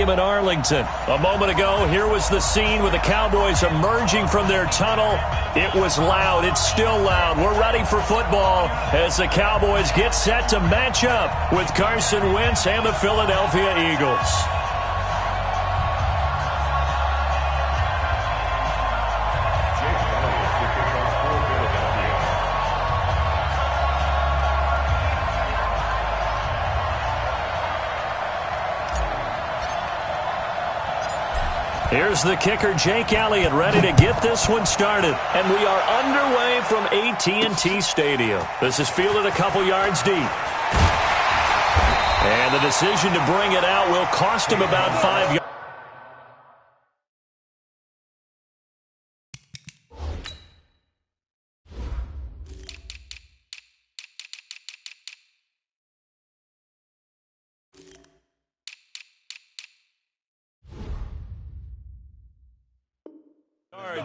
game in Arlington. A moment ago, here was the scene with the Cowboys emerging from their tunnel. It was loud. It's still loud. We're ready for football as the Cowboys get set to match up with Carson Wentz and the Philadelphia Eagles. Here's the kicker, Jake Elliott, ready to get this one started. And we are underway from AT&T Stadium. This is fielded a couple yards deep. And the decision to bring it out will cost him about 5 yards.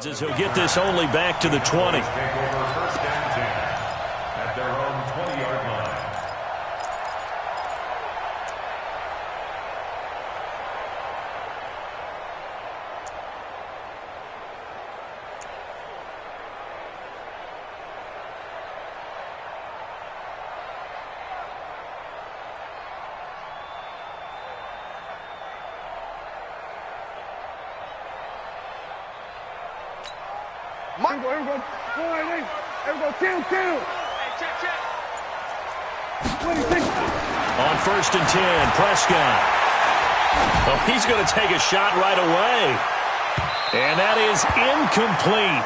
As he'll get this only back to the 20. At their own 20-yard line. Everybody, kill. Hey, check. On 1st and 10, Prescott. Oh, he's going to take a shot right away. And that is incomplete.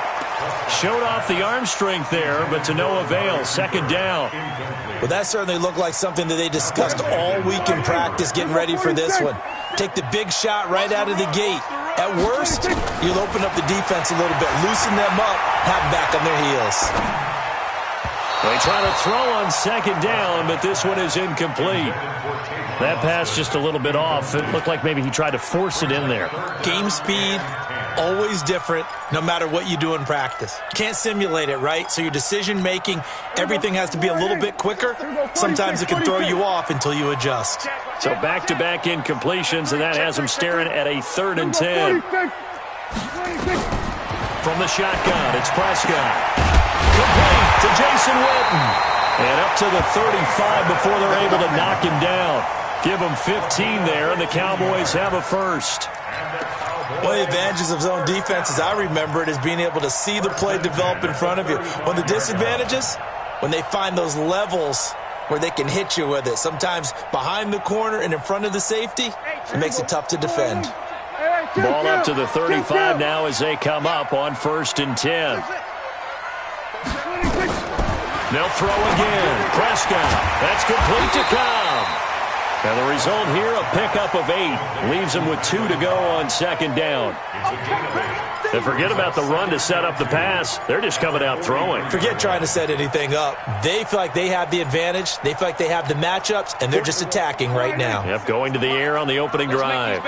Showed off the arm strength there, but to no avail. 2nd down. Well, that certainly looked like something that they discussed all week in practice getting ready for this one. Take the big shot right out of the gate. At worst, you'll open up the defense a little bit, loosen them up, have them back on their heels. They try to throw on 2nd down, but this one is incomplete. That pass just a little bit off. It looked like maybe he tried to force it in there. Game speed, always different, no matter what you do in practice. You can't simulate it, right? So your decision-making, everything has to be a little bit quicker. Sometimes it can throw you off until you adjust. So back-to-back incompletions, and that has him staring at a 3rd and 10. From the shotgun, it's Prescott. Complete to Jason Witten. And up to the 35 before they're able to knock him down. Give him 15 there, and the Cowboys have a first. One of the advantages of zone defense, as I remember it, is being able to see the play develop in front of you. One of the disadvantages, when they find those levels where they can hit you with it, sometimes behind the corner and in front of the safety, it makes it tough to defend. Ball up to the 35 now as they come up on 1st and 10. They'll throw again. Prescott. That's complete to Cobb. And the result here, a pickup of 8. Leaves them with 2 to go on 2nd down. And forget about the run to set up the pass. They're just coming out throwing. Forget trying to set anything up. They feel like they have the advantage. They feel like they have the matchups, and they're just attacking right now. Yep, going to the air on the opening drive.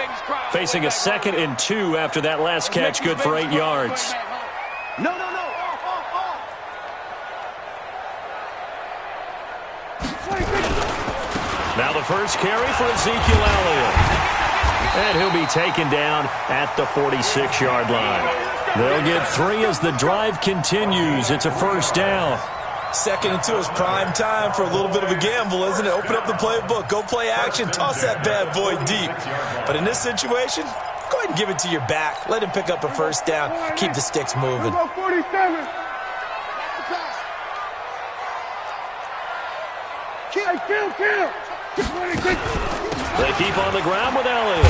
Facing a 2nd and 2 after that last catch, good for 8 yards. No. Now the first carry for Ezekiel Elliott. And he'll be taken down at the 46-yard line. They'll get 3 as the drive continues. It's a 1st down. 2nd and 2 is prime time for a little bit of a gamble, isn't it? Open up the playbook, go play action, toss that bad boy deep. But in this situation, go ahead and give it to your back. Let him pick up a 1st down. Keep the sticks moving. 47. Kill. They keep on the ground with Elliott.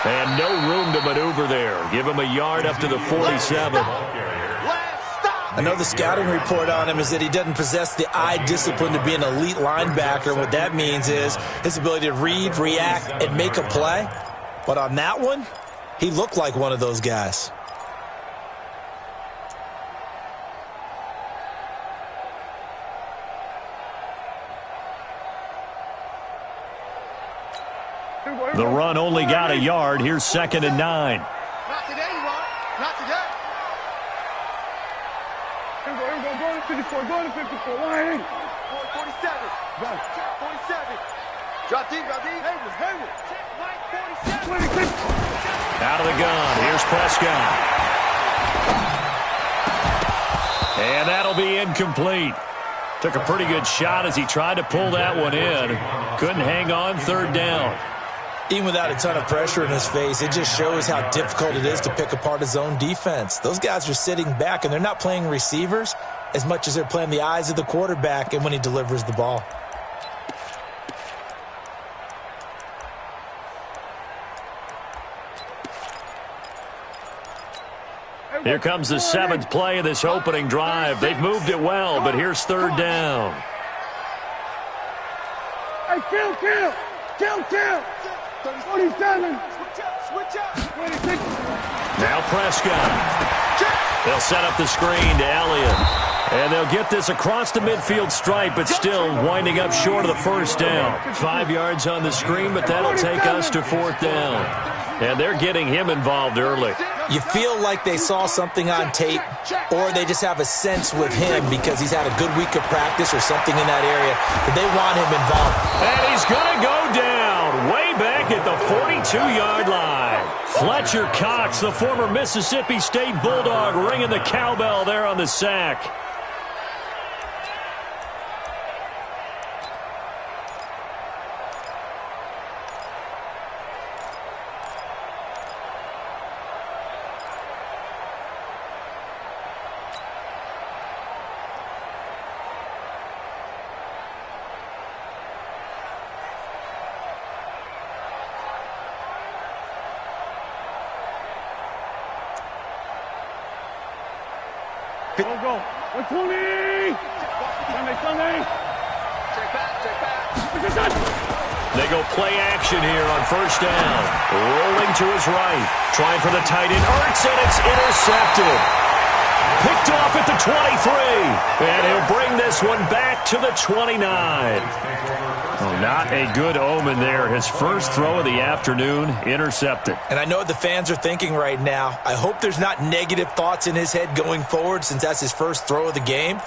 And no room to maneuver there. Give him a yard up to the 47. I know the scouting report on him is that he doesn't possess the eye discipline to be an elite linebacker. What that means is his ability to read, react, and make a play. But on that one, he looked like one of those guys. The run only got a yard. Here's 2nd and 9. Not today, Ron. Not today. Go to 54. Go to 54. Line. 47. Run. 47. Drop deep. Hayward. Check right 47. Out of the gun. Here's Prescott. And that'll be incomplete. Took a pretty good shot as he tried to pull that one in. Couldn't hang on, third down. Even without a ton of pressure in his face, it just shows how difficult it is to pick apart his own defense. Those guys are sitting back, and they're not playing receivers as much as they're playing the eyes of the quarterback and when he delivers the ball. Here comes the seventh play of this opening drive. They've moved it well, but here's third down. Hey, kill! 27. Switch up. 26. Now Prescott. They'll set up the screen to Elliott. And they'll get this across the midfield stripe, but still winding up short of the first down. 5 yards on the screen, but that'll take us to fourth down. And they're getting him involved early. You feel like they saw something on tape, or they just have a sense with him because he's had a good week of practice or something in that area that they want him involved. And he's going to go down way back at the 42-yard line. Fletcher Cox, the former Mississippi State Bulldog, ringing the cowbell there on the sack. Go. 120. Sunday. Check back. They go play action here on first down. Rolling to his right. Trying for the tight end. Ertz, and it's intercepted. Picked off at the 23. And he'll bring this one back to the 29. Oh, not a good omen there. His first throw of the afternoon, intercepted. And I know what the fans are thinking right now. I hope there's not negative thoughts in his head going forward since that's his first throw of the game.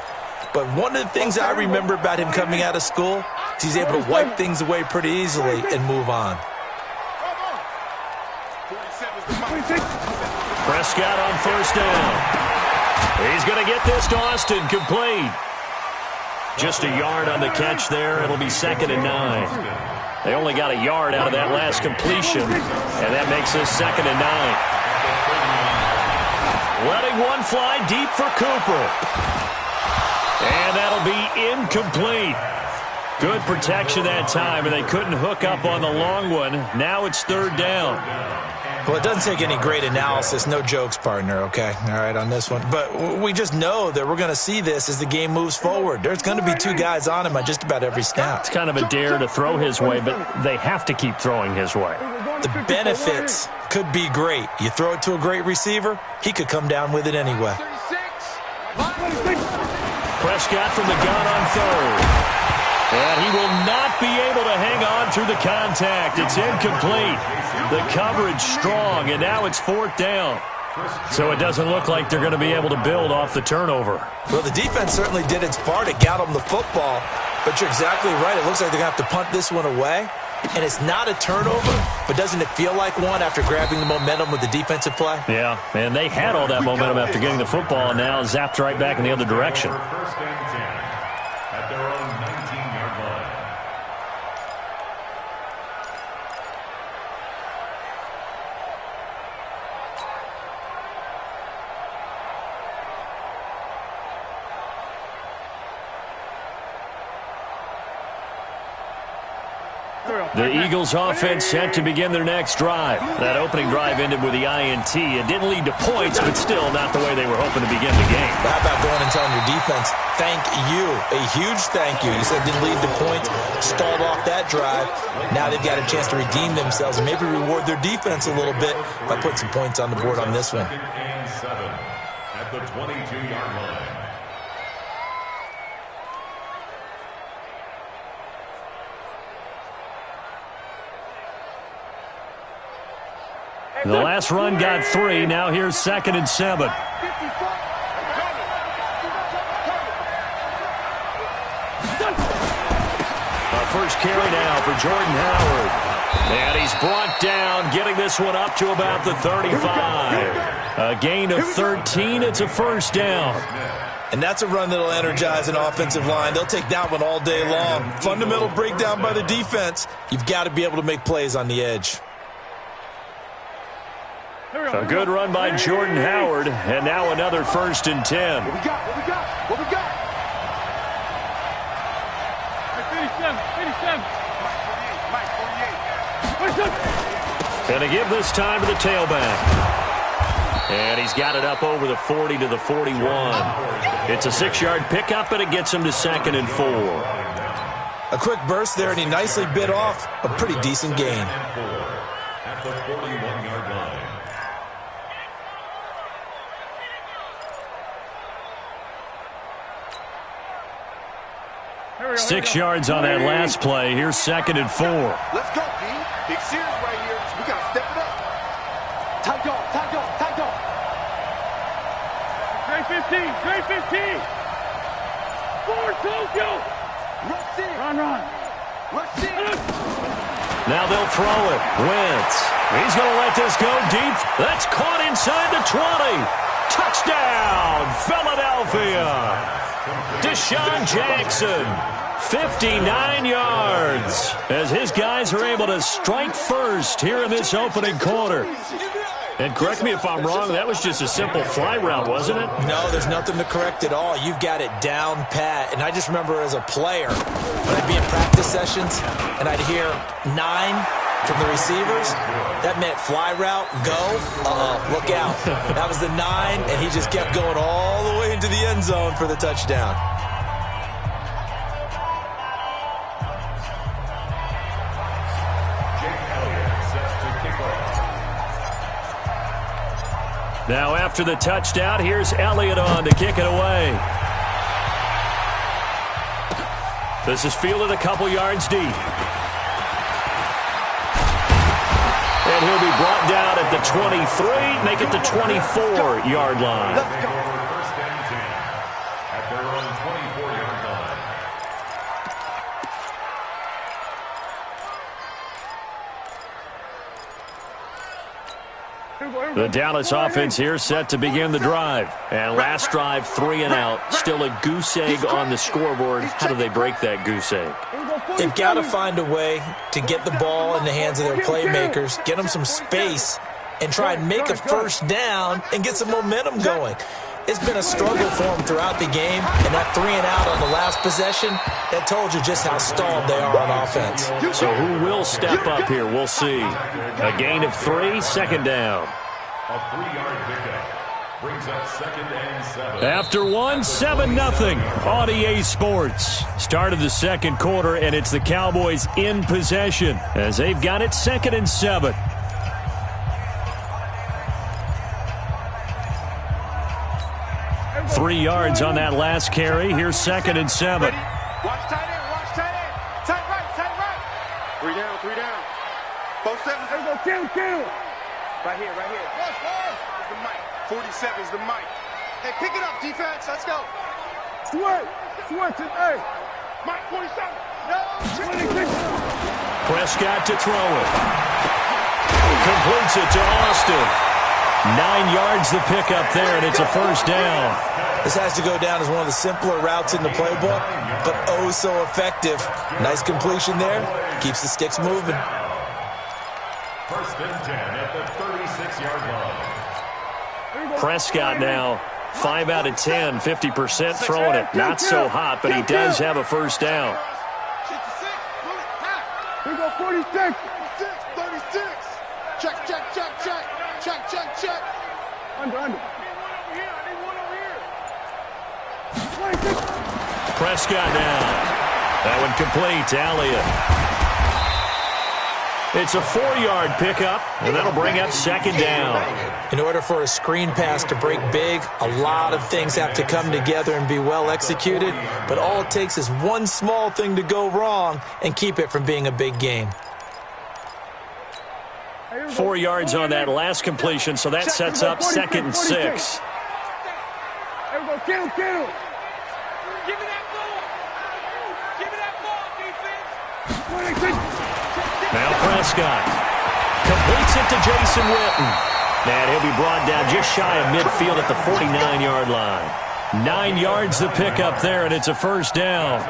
But one of the things I remember about him coming out of school is he's able to wipe things away pretty easily and move on. Prescott on first down. He's going to get this to Austin, complete. Just a yard on the catch there. It'll be 2nd and 9. They only got a yard out of that last completion, and that makes this 2nd and 9. Letting one fly deep for Cooper. And that'll be incomplete. Good protection that time, and they couldn't hook up on the long one. Now it's third down. Well, it doesn't take any great analysis. No jokes, partner, okay? All right, on this one. But we just know that we're going to see this as the game moves forward. There's going to be 2 guys on him at just about every snap. It's kind of a dare to throw his way, but they have to keep throwing his way. The benefits could be great. You throw it to a great receiver, he could come down with it anyway. Prescott from the gun on third. And he will not be able to hang on through the contact. It's incomplete. The coverage strong, and now it's fourth down. So it doesn't look like they're going to be able to build off the turnover. Well, the defense certainly did its part. It got them the football. But you're exactly right. It looks like they're going to have to punt this one away. And it's not a turnover, but doesn't it feel like one after grabbing the momentum with the defensive play? Yeah, and they had all that momentum after getting the football, and now zapped right back in the other direction. First and 10 at their own 19-yard line. The Eagles offense set to begin their next drive. That opening drive ended with the INT. It didn't lead to points, but still not the way they were hoping to begin the game. How about going and telling your defense, thank you, a huge thank you. You said it didn't lead to points, stalled off that drive. Now they've got a chance to redeem themselves and maybe reward their defense a little bit by putting some points on the board on this one. 2nd and 7 at the 22-yard line. The last run got 3. Now here's 2nd and 7. First carry now for Jordan Howard. And he's brought down, getting this one up to about the 35. A gain of 13. It's a first down. And that's a run that'll energize an offensive line. They'll take that one all day long. Fundamental breakdown by the defense. You've got to be able to make plays on the edge. A good run by Jordan Howard, and now another 1st and 10. What we got? What we got? What we got? 57. Mike 48. And to give this time to the tailback. And he's got it up over the 40 to the 41. It's a 6-yard pickup, and it gets him to 2nd and 4. A quick burst there, and he nicely bit off a pretty decent gain. At the 41-yard line. 6 yards on that last play. Here's 2nd and 4. Let's go, B. Big series right here. We got to step it up. Tight dog, tight dog, tight dog. Great 15, great 15. Forward, Tokyo. Rush in. Run. Rush in. Now they'll throw it. Wentz. He's going to let this go deep. That's caught inside the 20. Touchdown, Philadelphia. Deshaun Jackson, 59 yards, as his guys are able to strike first here in this opening quarter. And correct me if I'm wrong, that was just a simple fly route, wasn't it? No, there's nothing to correct at all. You've got it down pat. And I just remember as a player, when I'd be in practice sessions and I'd hear 9 from the receivers, that meant fly route, go, look out. That was the 9, and he just kept going all the way into the end zone for the touchdown. Now after the touchdown, here's Elliott on to kick it away. This is fielded a couple yards deep. And he'll be brought down at the 23, make it the 24-yard line. First and 10 at their own 24-yard line. The Dallas offense here set to begin the drive. And last drive, 3 and out. Still a goose egg on the scoreboard. How do they break that goose egg? They've got to find a way to get the ball in the hands of their playmakers, get them some space, and try and make a first down and get some momentum going. It's been a struggle for them throughout the game, and that 3 and out on the last possession, that told you just how stalled they are on offense. So who will step up here? We'll see. A gain of 3, 2nd down. A 3-yard pickup brings up 2nd and 7. After 7-0 on EA Sports. Start of the second quarter, and it's the Cowboys in possession as they've got it 2nd and 7. Three yards on that last carry. Here's 2nd and 7. Watch tight end, watch tight end. Tight right, tight right. 3 down, 3 down. Both 7s. There we go, kill. Right here. It's the mic. 47 is the mic. Hey, pick it up, defense. Let's go. Switch it, hey. Mike 47. No. 26. Prescott to throw it. Completes it to Austin. 9 yards the pickup there, and it's a first down. This has to go down as one of the simpler routes in the playbook, but oh so effective. Nice completion there. Keeps the sticks moving. First and 10 at the 36-yard line. Prescott now 5 out of 10, 50% throwing it. Not so hot, but he does have a first down. Here we go, 46. 36. Check. Under. I need one over here. 26. Prescott now. That one complete to Elliott. It's a 4-yard pickup, and that'll bring up 2nd down. In order for a screen pass to break big, a lot of things have to come together and be well executed, but all it takes is one small thing to go wrong and keep it from being a big game. 4 yards on that last completion, so that sets up 2nd and 6. There we go, kill. Give me that ball. Defense. 26. Now Prescott completes it to Jason Witten. And he'll be brought down just shy of midfield at the 49-yard line. 9 yards to pick up there, and it's a first down.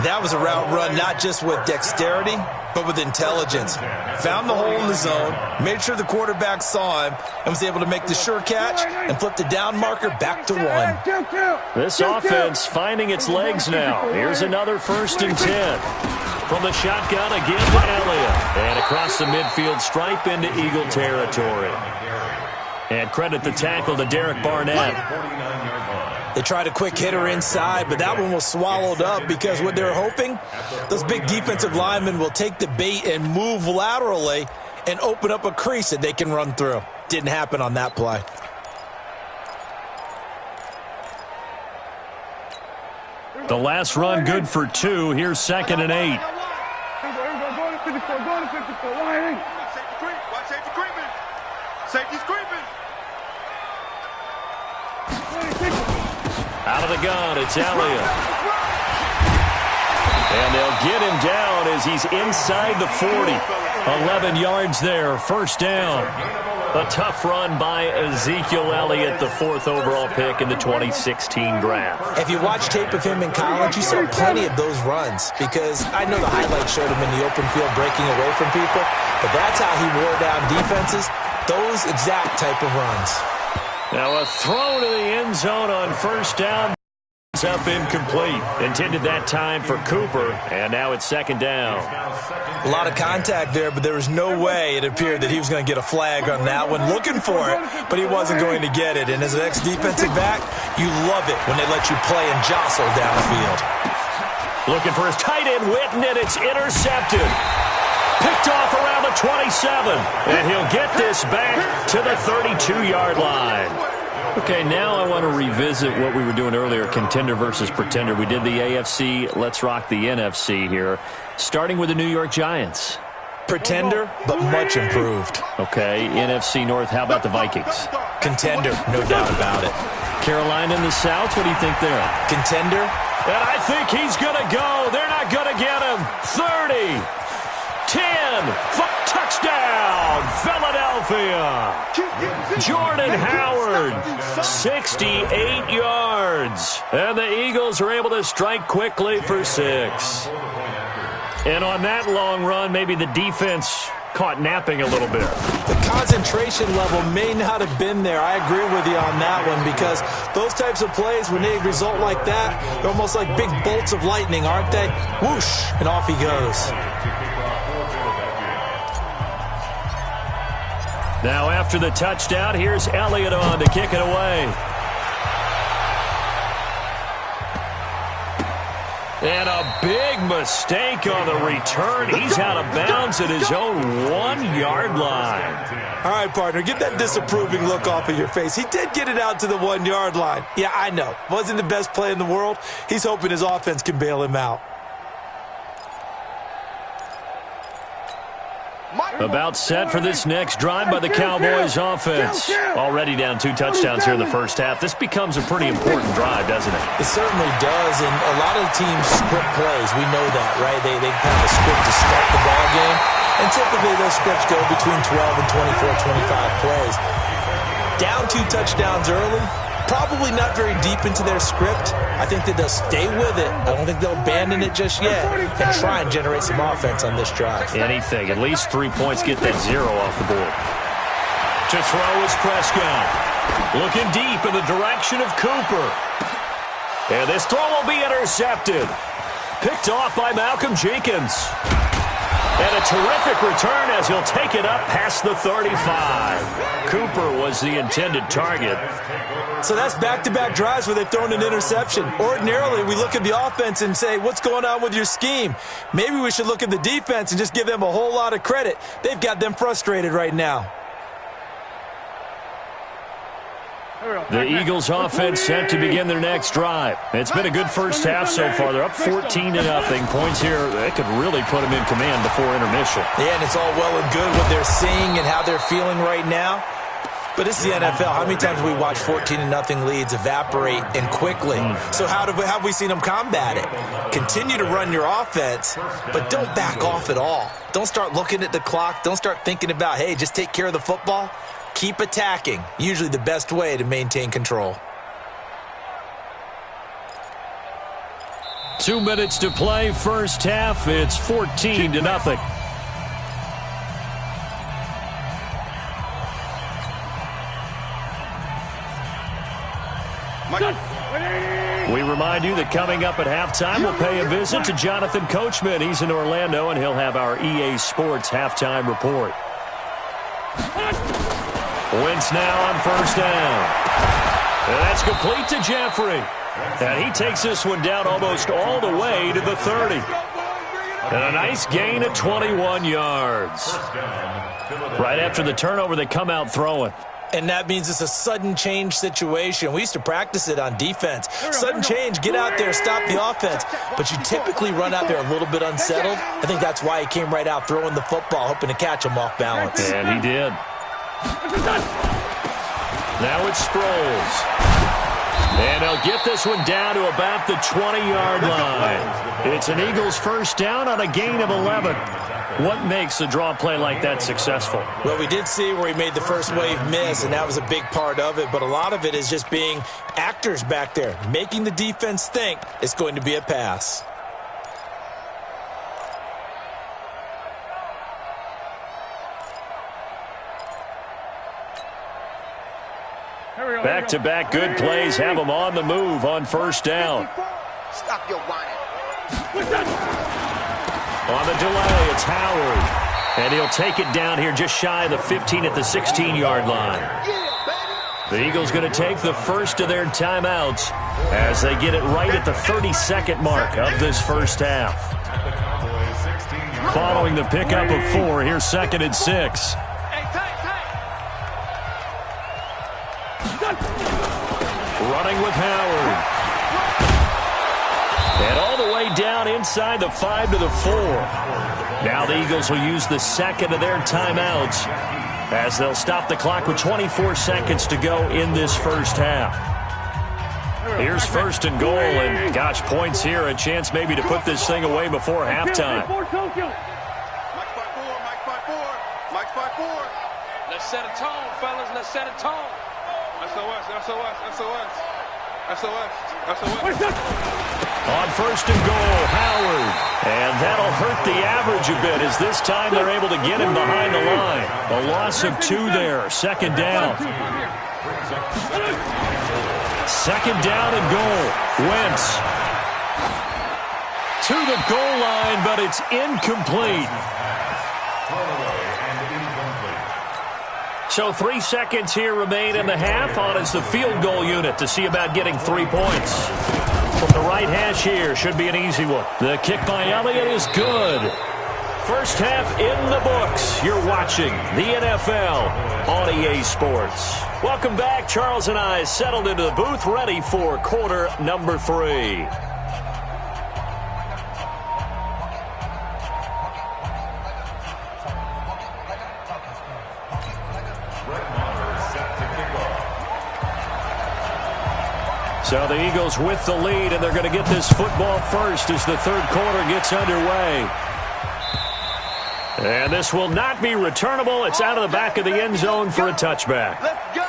That was a route run not just with dexterity, but with intelligence. Found the hole in the zone, made sure the quarterback saw him, and was able to make the sure catch and flip the down marker back to 1. This offense finding its legs now. Here's another 1st and 10. From the shotgun again to Elliott. And across the midfield stripe into Eagle territory. And credit the tackle to Derek Barnett. They tried a quick hitter inside, but that one was swallowed up because what they're hoping, those big defensive linemen will take the bait and move laterally and open up a crease that they can run through. Didn't happen on that play. The last run good for 2. Here's 2nd and 8. Safety's creeping. Out of the gun, it's Elliott. And they'll get him down as he's inside the 40. 11 yards there, first down. A tough run by Ezekiel Elliott, the 4th overall pick in the 2016 draft. If you watch tape of him in college, you saw plenty of those runs because I know the highlights showed him in the open field breaking away from people, but that's how he wore down defenses, those exact type of runs. Now a throw to the end zone on first down. It's up incomplete. Intended that time for Cooper, and now it's 2nd down. A lot of contact there, but there was no way it appeared that he was going to get a flag on that one. Looking for it, but he wasn't going to get it. And as an ex-defensive back, you love it when they let you play and jostle downfield. Looking for his tight end, Witten, and it's intercepted. Picked off around the 27, and he'll get this back to the 32-yard line. Okay, now I want to revisit what we were doing earlier, contender versus pretender. We did the AFC, let's rock the NFC here, starting with the New York Giants. Pretender, but much improved. Okay, NFC North, how about the Vikings? Contender, no doubt about it. Carolina in the South, what do you think there? Contender. And I think he's going to go. They're not going to get him. 30. 10, touchdown, Philadelphia. Jordan Howard, 68 yards. And the Eagles are able to strike quickly for 6. And on that long run, maybe the defense caught napping a little bit. The concentration level may not have been there. I agree with you on that one because those types of plays, when they result like that, they're almost like big bolts of lightning, aren't they? Whoosh, and off he goes. Now after the touchdown, here's Elliott on to kick it away. And a big mistake on the return. He's out of bounds at his own 1-yard line. All right, partner, get that disapproving look off of your face. He did get it out to the 1-yard line. Yeah, I know. Wasn't the best play in the world. He's hoping his offense can bail him out. About set for this next drive by the Cowboys offense. Already down 2 touchdowns here in the first half. This becomes a pretty important drive, doesn't it? It certainly does, and a lot of the teams script plays. We know that, right? They have a script to start the ball game, and typically those scripts go between 12 and 24, 25 plays. Down 2 touchdowns early, probably not very deep into their script. I think that they'll stay with it. I don't think they'll abandon it just yet and try and generate some offense on this drive. Anything. At least 3 points, get that 0 off the board. To throw is Prescott. Looking deep in the direction of Cooper. And this throw will be intercepted. Picked off by Malcolm Jenkins. And a terrific return as he'll take it up past the 35. Cooper was the intended target. So that's back-to-back drives where they've thrown an interception. Ordinarily, we look at the offense and say, what's going on with your scheme? Maybe we should look at the defense and just give them a whole lot of credit. They've got them frustrated right now. The Eagles offense set to begin their next drive. It's been a good first half so far. They're up 14-0. Points here, that could really put them in command before intermission. Yeah, and it's all well and good what they're seeing and how they're feeling right now. But this is the NFL. How many times have we watched 14-0 leads evaporate and quickly? So how have we seen them combat it? Continue to run your offense, but don't back off at all. Don't start looking at the clock. Don't start thinking about, hey, just take care of the football. Keep attacking. Usually the best way to maintain control. 2 minutes to play, first half. It's 14-0. We remind you that coming up at halftime, we'll pay a visit to Jonathan Coachman. He's in Orlando, and he'll have our EA Sports halftime report. Wentz now on first down. And that's complete to Jeffrey. And he takes this one down almost all the way to the 30. And a nice gain of 21 yards. Right after the turnover, they come out throwing. And that means it's a sudden change situation. We used to practice it on defense. Sudden change, get out there, stop the offense. But you typically run out there a little bit unsettled. I think that's why he came right out throwing the football, hoping to catch him off balance. And he did. Now it's Sproles. And they'll get this one down to about the 20-yard line. It's an Eagles first down on a gain of 11. What makes a draw play like that successful? Well, we did see where he made the first wave miss, and that was a big part of it. But a lot of it is just being actors back there, making the defense think it's going to be a pass. Back-to-back good plays have them on the move on first down. Stop your whining. On the delay, it's Howard. And he'll take it down here just shy of the 15 at the 16-yard line. The Eagles going to take the first of their timeouts as they get it right at the 32nd mark of this first half. Following the pickup of 4, here's 2nd and 6. Running with Howard. And all the way down inside the 5 to the 4. Now the Eagles will use the second of their timeouts as they'll stop the clock with 24 seconds to go in this first half. Here's 1st and goal, and gosh, points here, a chance maybe to put this thing away before halftime. Mike's 5-4, Mike's 5-4. Let's set a tone, fellas. Let's set a tone. SOS. On 1st and goal, Howard. And that'll hurt the average a bit as this time they're able to get him behind the line. A loss of 2 there. 2nd down. 2nd down and goal. Wentz to the goal line, but it's incomplete. So 3 seconds here remain in the half. On is the field goal unit to see about getting 3 points. From the right hash here, should be an easy one. The kick by Elliott is good. First half in the books. You're watching the NFL on EA Sports. Welcome back. Charles and I settled into the booth, ready for quarter number 3. So the Eagles with the lead, and they're going to get this football first as the third quarter gets underway. And this will not be returnable. It's out of the back of the end zone for a touchback. Let's go.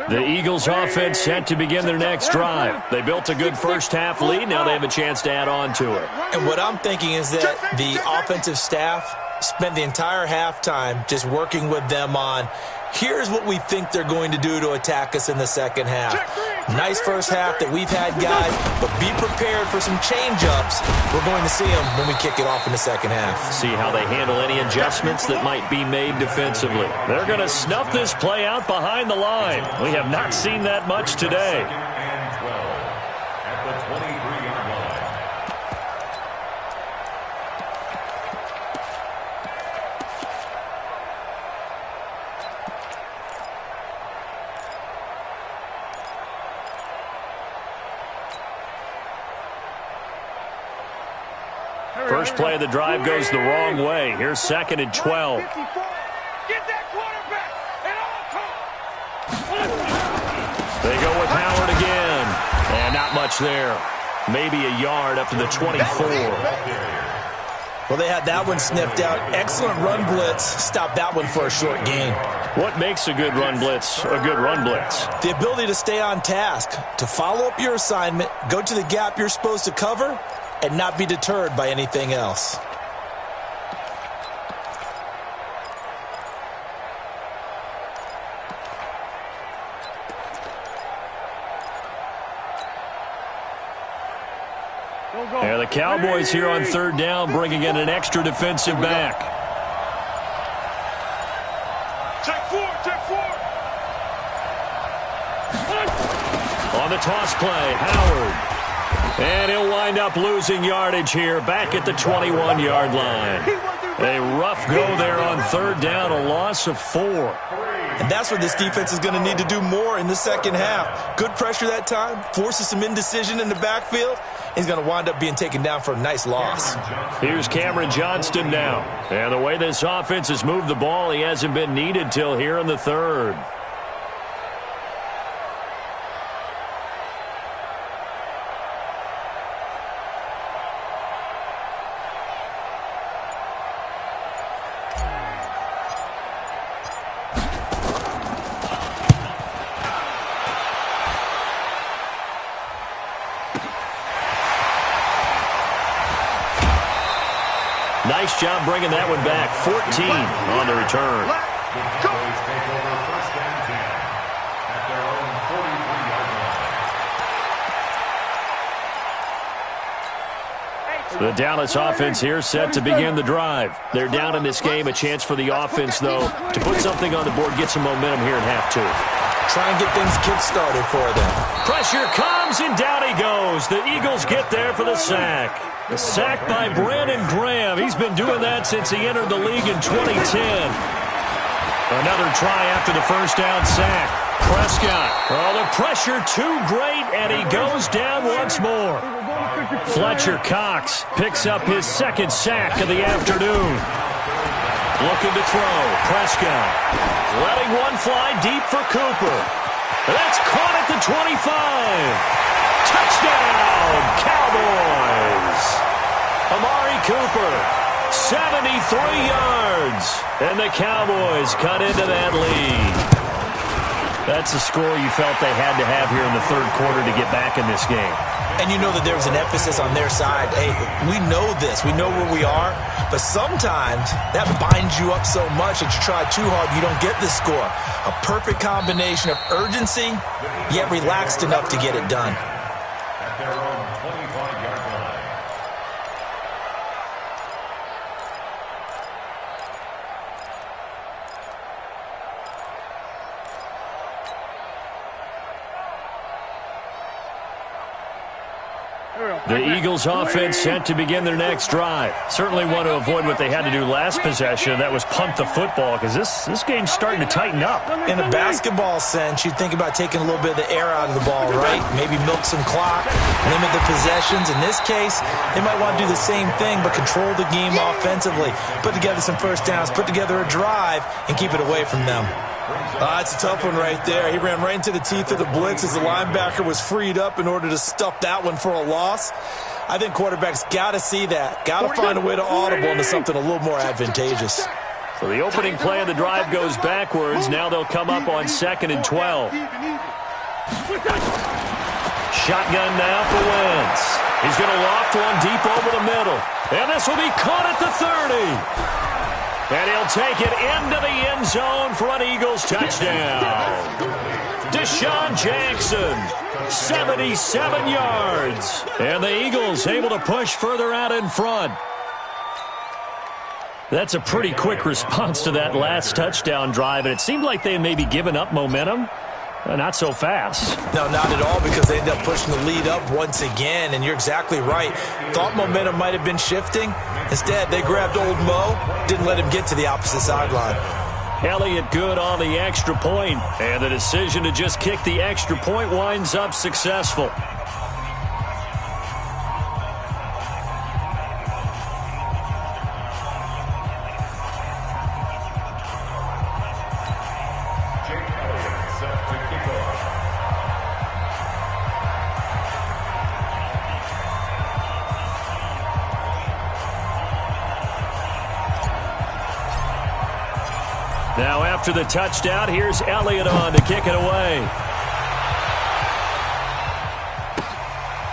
The Eagles offense set to begin their next drive. They built a good first half lead. Now they have a chance to add on to it. And what I'm thinking is that the offensive staff spent the entire halftime just working with them on, here's what we think they're going to do to attack us in the second half. Nice first half that we've had, guys, but be prepared for some change-ups. We're going to see them when we kick it off in the second half. See how they handle any adjustments that might be made defensively. They're going to snuff this play out behind the line. We have not seen that much today. And 12 at the 23-yard line. First play of the drive goes the wrong way. Here's 2nd and 12. Get that quarterback at all costs. They go with Howard again. And not much there. Maybe a yard up to the 24. Well, they had that one sniffed out. Excellent run blitz. Stop that one for a short gain. What makes a good run blitz a good run blitz? The ability to stay on task, to follow up your assignment, go to the gap you're supposed to cover, and not be deterred by anything else. And the Cowboys here on 3rd down, bringing in an extra defensive back. Check 4, check 4. On the toss play, Howard. And he'll wind up losing yardage here, back at the 21-yard line. A rough go there on 3rd down, a loss of 4. And that's what this defense is going to need to do more in the second half. Good pressure that time, forces some indecision in the backfield. He's going to wind up being taken down for a nice loss. Here's Cameron Johnston now. And the way this offense has moved the ball, he hasn't been needed till here in the 3rd. Nice job bringing that one back. 14 on the return. Cowboys take over 1st and 10 at their own 43-yard line. The Dallas offense here set to begin the drive. They're down in this game. A chance for the offense, though, to put something on the board, get some momentum here in half 2. Try and get things kick-started for them. Pressure comes, and down he goes. The Eagles get there for the sack. A sack by Brandon Graham. He's been doing that since he entered the league in 2010. Another try after the first down sack. Prescott. Oh, the pressure too great, and he goes down once more. Fletcher Cox picks up his 2nd sack of the afternoon. Looking to throw. Prescott letting one fly deep for Cooper. That's caught at the 25. Touchdown, Cowboys. Amari Cooper, 73 yards. And the Cowboys cut into that lead. That's the score you felt they had to have here in the 3rd quarter to get back in this game. And you know that there was an emphasis on their side. Hey, we know this. We know where we are. But sometimes that binds you up so much that you try too hard, you don't get the score. A perfect combination of urgency, yet relaxed enough to get it done. At their own 25-yard line. The Eagles offense set to begin their next drive. Certainly want to avoid what they had to do last possession. That was punt the football, because this game's starting to tighten up. In a basketball sense, you think about taking a little bit of the air out of the ball, right? Maybe milk some clock, limit the possessions. In this case, they might want to do the same thing, but control the game offensively. Put together some first downs, put together a drive, and keep it away from them. That's a tough one right there. He ran right into the teeth of the blitz as the linebacker was freed up in order to stuff that one for a loss. I think quarterbacks got to see that. Got to find a way to audible into something a little more advantageous. So the opening play of the drive goes backwards. Now they'll come up on 2nd and 12. Shotgun now for Wentz. He's going to loft one deep over the middle. And this will be caught at the 30. And he'll take it into the end zone for an Eagles touchdown. Deshaun Jackson, 77 yards. And the Eagles able to push further out in front. That's a pretty quick response to that last touchdown drive, and it seemed like they may be giving up momentum. Not so fast. No, not at all, because they ended up pushing the lead up once again, and you're exactly right. Thought momentum might have been shifting. Instead, they grabbed old Mo, didn't let him get to the opposite sideline. Elliott good on the extra point, and the decision to just kick the extra point winds up successful. Now after the touchdown, here's Elliott on to kick it away.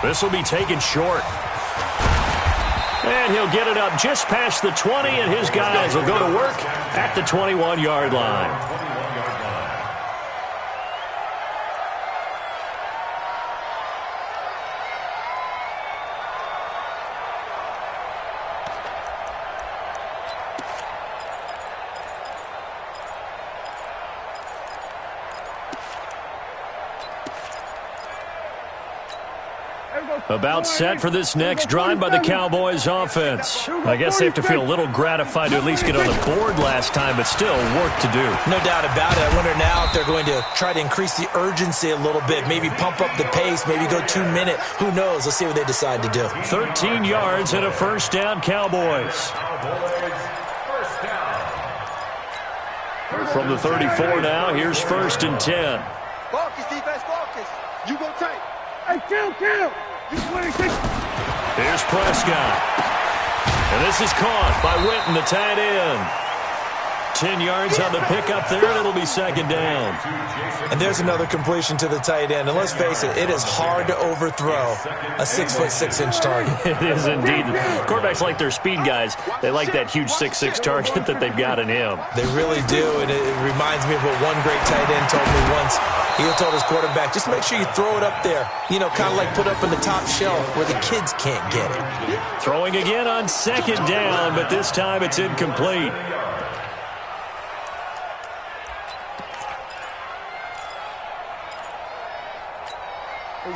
This will be taken short. And he'll get it up just past the 20, and his guys will go to work at the 21-yard line. About set for this next drive by the Cowboys offense. I guess they have to feel a little gratified to at least get on the board last time, but still work to do. No doubt about it. I wonder now if they're going to try to increase the urgency a little bit, maybe pump up the pace, maybe go 2 minute. Who knows? Let's see what they decide to do. 13 yards and a first down, Cowboys. From the 34 now, here's 1st and 10. Focus, defense, focus. You go tight. Hey, kill. Here's Prescott. And this is caught by Witten, the tight end. 10 yards on the pickup there, and it'll be 2nd down. And there's another completion to the tight end. And let's face it, it is hard to overthrow a 6'6" target. It is indeed. Quarterbacks like their speed guys. They like that huge 6'6" target that they've got in him. They really do, and it reminds me of what one great tight end told me once. He told his quarterback, just make sure you throw it up there. You know, kind of like put up in the top shelf where the kids can't get it. Throwing again on 2nd down, but this time it's incomplete.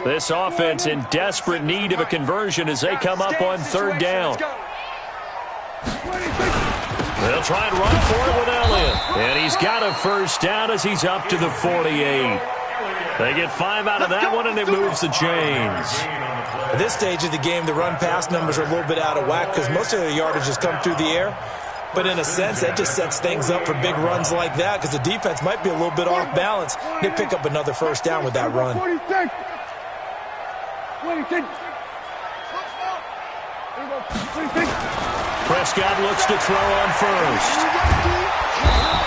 This offense in desperate need of a conversion as they come up on 3rd down. They'll try and run for it with Elliott. And he's got a first down as he's up to the 48. They get 5 out of that one, and it moves the chains. At this stage of the game, the run-pass numbers are a little bit out of whack because most of their yardage has come through the air. But in a sense, that just sets things up for big runs like that because the defense might be a little bit off balance. They pick up another first down with that run. Prescott looks to throw on 1st.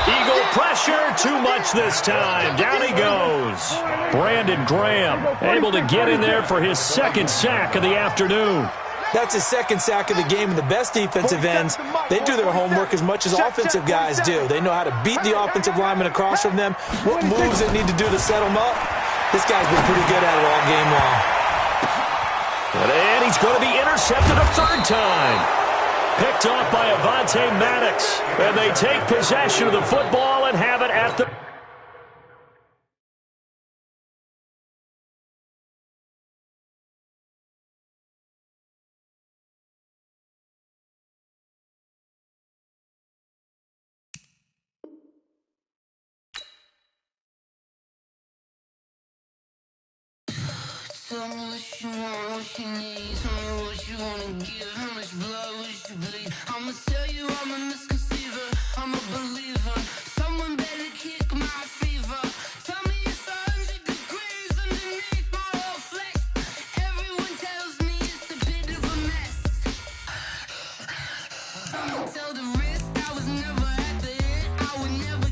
Eagle pressure, too much this time. Down he goes. Brandon Graham able to get in there for his 2nd sack of the afternoon. That's his 2nd sack of the game, and the best defensive ends, they do their homework as much as offensive guys do. They know how to beat the offensive lineman across from them, what moves they need to do to set them up. This guy's been pretty good at it all game long. And he's going to be intercepted a 3rd time. Picked off by Avonte Maddox. And they take possession of the football and have it at the... Tell me what you want, what you need. Tell me what you wanna give. How much blood would you bleed?